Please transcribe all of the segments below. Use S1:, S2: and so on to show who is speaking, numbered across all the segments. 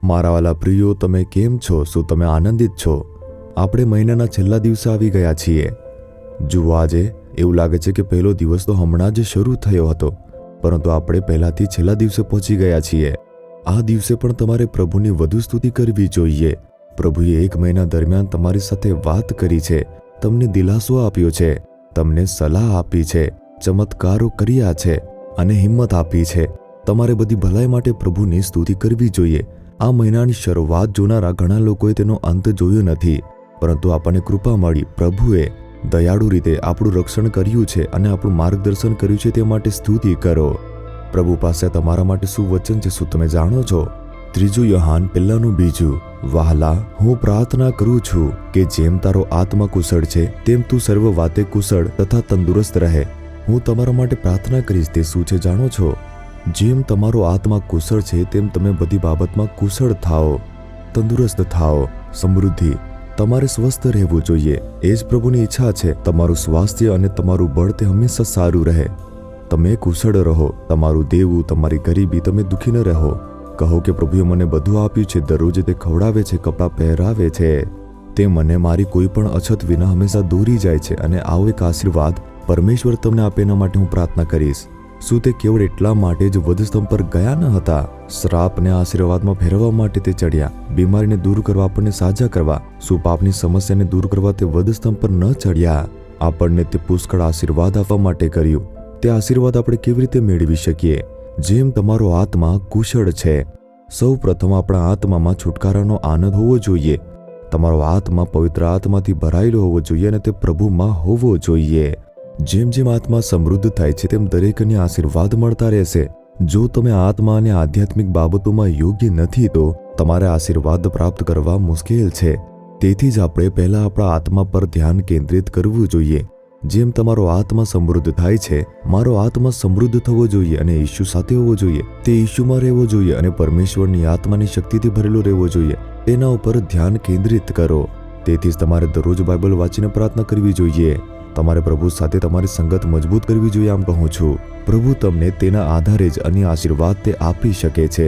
S1: મારા વાલા પ્રિયો, તમે કેમ છો? શું તમે આનંદિત છો? આપણે મહિનાના છેલ્લા દિવસે આવી ગયા છીએ. જુઓ, આજે એવું લાગે છે કે પહેલો દિવસ તો હમણાં જ શરૂ થયો હતો, પરંતુ આપણે પહેલાથી છેલ્લા દિવસે પહોંચી ગયા છીએ. આ દિવસે પણ તમારે પ્રભુની વધુ સ્તુતિ કરવી જોઈએ. પ્રભુએ એક મહિના દરમિયાન તમારી સાથે વાત કરી છે, તમને દિલાસો આપ્યો છે, તમને સલાહ આપી છે, ચમત્કારો કર્યા છે અને હિંમત આપી છે. તમારે બધી ભલાઈ માટે પ્રભુની સ્તુતિ કરવી જોઈએ. આ મહિનાની શરૂઆત જોનારા ઘણા લોકોએ તેનો અંત જોયો નથી, પરંતુ આપણને કૃપા મળી. પ્રભુએ દયાળુ રીતે આપણું રક્ષણ કર્યું છે અને આપણું માર્ગદર્શન કર્યું છે, તે માટે સ્તુતિ કરો. પ્રભુ પાસે તમારા માટે શું વચન છે, શું તમે જાણો છો? 3 યોહાન 1:2. વહાલા, હું પ્રાર્થના કરું છું કે જેમ તારો આત્મા કુશળ છે, તેમ તું સર્વ વાતે કુશળ તથા તંદુરસ્ત રહે. હું તમારા માટે પ્રાર્થના કરીશ. તે શું છે જાણો છો? જેમ તમારો આત્મા કુશળ છે, તેમ તમે બધી બાબતમાં કુશળ થાઓ, તંદુરસ્ત થાઓ, સમૃદ્ધિ. તમારે સ્વસ્થ રહેવું જોઈએ. એ જ પ્રભુની ઈચ્છા છે. તમારું સ્વાસ્થ્ય અને તમારું બળ તે હંમેશા સારું રહે. તમે કુશળ રહો. તમારું દેવું, તમારી ગરીબી, તમે દુઃખી ન રહો. કહો કે પ્રભુએ મને બધું આપ્યું છે, દરરોજ તે ખવડાવે છે, કપડાં પહેરાવે છે, તે મને મારી કોઈ પણ અછત વિના હંમેશા દોરી જાય છે. અને આવો એક આશીર્વાદ પરમેશ્વર તમને આપે, એના માટે હું પ્રાર્થના કરીશ. શું તે કેવળ એટલા માટે જ વધસ્તંભ પર ગયા ન હતા? શ્રાપને આશીર્વાદમાં ફેરવવા માટે તે ચડ્યા. બીમારીને દૂર કરવા, આપણને સાજા કરવા. શું પાપની સમસ્યાને દૂર કરવા તે વધસ્તંભ પર ન ચડ્યા? આપણને તે પુષ્કળ આશીર્વાદ આપવા માટે કર્યું. તે આશીર્વાદ આપણે કેવી રીતે મેળવી શકીએ? જેમ તમારો આત્મા કુશળ છે. સૌ પ્રથમ આપણા આત્મામાં છુટકારાનો આનંદ હોવો જોઈએ. તમારો આત્મા પવિત્ર આત્માથી ભરાયેલો હોવો જોઈએ અને તે પ્રભુમાં હોવો જોઈએ. જેમ જેમ આત્મા સમૃદ્ધ થાય છે, તેમ દરેકને આશીર્વાદ મળતા રહેશે. જો તમે આત્મા અને આધ્યાત્મિક બાબતોમાં યોગ્ય નથી, તો તમારે આશીર્વાદ પ્રાપ્ત કરવા મુશ્કેલ છે. તેથી જ આપણે પહેલા આપણા આત્મા પર ધ્યાન કેન્દ્રિત કરવું જોઈએ. જેમ તમારો આત્મા સમૃદ્ધ થાય છે, મારો આત્મા સમૃદ્ધ થવો જોઈએ અને ઈશ્વર સાથે હોવો જોઈએ. તે ઈશ્વરમાં રહેવો જોઈએ અને પરમેશ્વરની આત્માની શક્તિથી ભરેલો રહેવો જોઈએ. તેના ઉપર ધ્યાન કેન્દ્રિત કરો. તેથી જ તમારે દરરોજ બાઇબલ વાંચીને પ્રાર્થના કરવી જોઈએ. તમારે પ્રભુ સાથે તમારી સંગત મજબૂત કરવી જોઈએ. આમ કહું છું, પ્રભુ તમને તેના આધારે જ અન્ય આશીર્વાદ તે આપી શકે છે.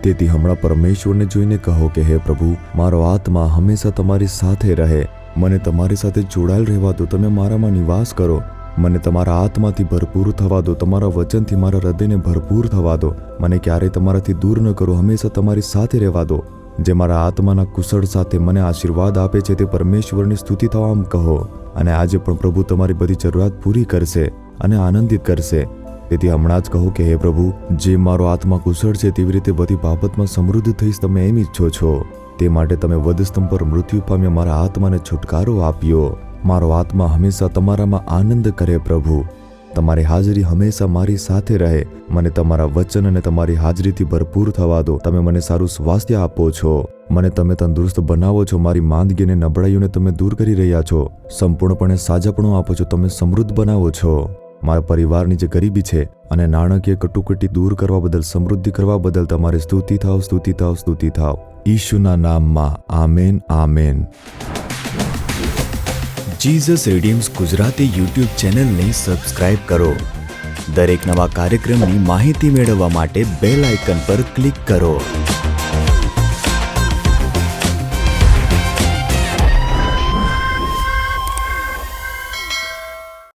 S1: તેથી હમણાં પરમેશ્વરને જોઈને કહો કે હે પ્રભુ, મારો આત્મા હંમેશા તમારી સાથે રહે. મને તમારી સાથે જોડાયેલ રહેવા દો. તમે મારામાં નિવાસ કરો. મને તમારા આત્માથી ભરપૂર થવા દો. તમારા વચનથી મારા હૃદયને ભરપૂર થવા દો. મને ક્યારેય તમારાથી દૂર ન કરો. હંમેશા તમારી સાથે રહેવા દો. જે મારા આત્માના કુશળ સાથે મને આશીર્વાદ આપે છે, તે પરમેશ્વરની સ્તુતિ થવા આમ કહો. અને આજે પણ પ્રભુ તમારી બધી જરૂરિયાત પૂરી કરશે અને આનંદિત કરશે. તેથી હમણાં જ કહો કે હે પ્રભુ, જે મારો આત્મા કુશળ છે, તેવી રીતે બધી બાબતમાં સમૃદ્ધ થઈશ. તમે એમ ઈચ્છો છો. તે માટે તમે વધસ્તંભ પર મૃત્યુ પામ્યા મારા આત્માને છુટકારો આપ્યો. મારો આત્મા હંમેશા તમારામાં આનંદ કરે. પ્રભુ, તમારી હાજરી હંમેશા મારી સાથે રહે. મને તમારા વચન અને તમારી હાજરીથી ભરપૂર થવા દો. તમે મને સારું સ્વાસ્થ્ય આપો છો. મને તમે તંદુરસ્ત બનાવો છો. મારી માંદગી અને નબળાઈઓને તમે દૂર કરી રહ્યા છો. સંપૂર્ણપણે સાજાપણું આપો છો. તમે સમૃદ્ધ બનાવો છો. મારા પરિવારની જે ગરીબી છે અને નાણાકીય કટોકટી દૂર કરવા બદલ, સમૃદ્ધિ કરવા બદલ તમારી સ્તુતિ થાવ, સ્તુતિ થાવ, સ્તુતિ થાવ. ઈશુના નામમાં amen, amen. Jesus redeems Gujarati YouTube ચેનલને સબસ્ક્રાઇબ કરો. દરેક નવા કાર્યક્રમની માહિતી મેળવવા માટે બેલ આઇકન પર ક્લિક કરો.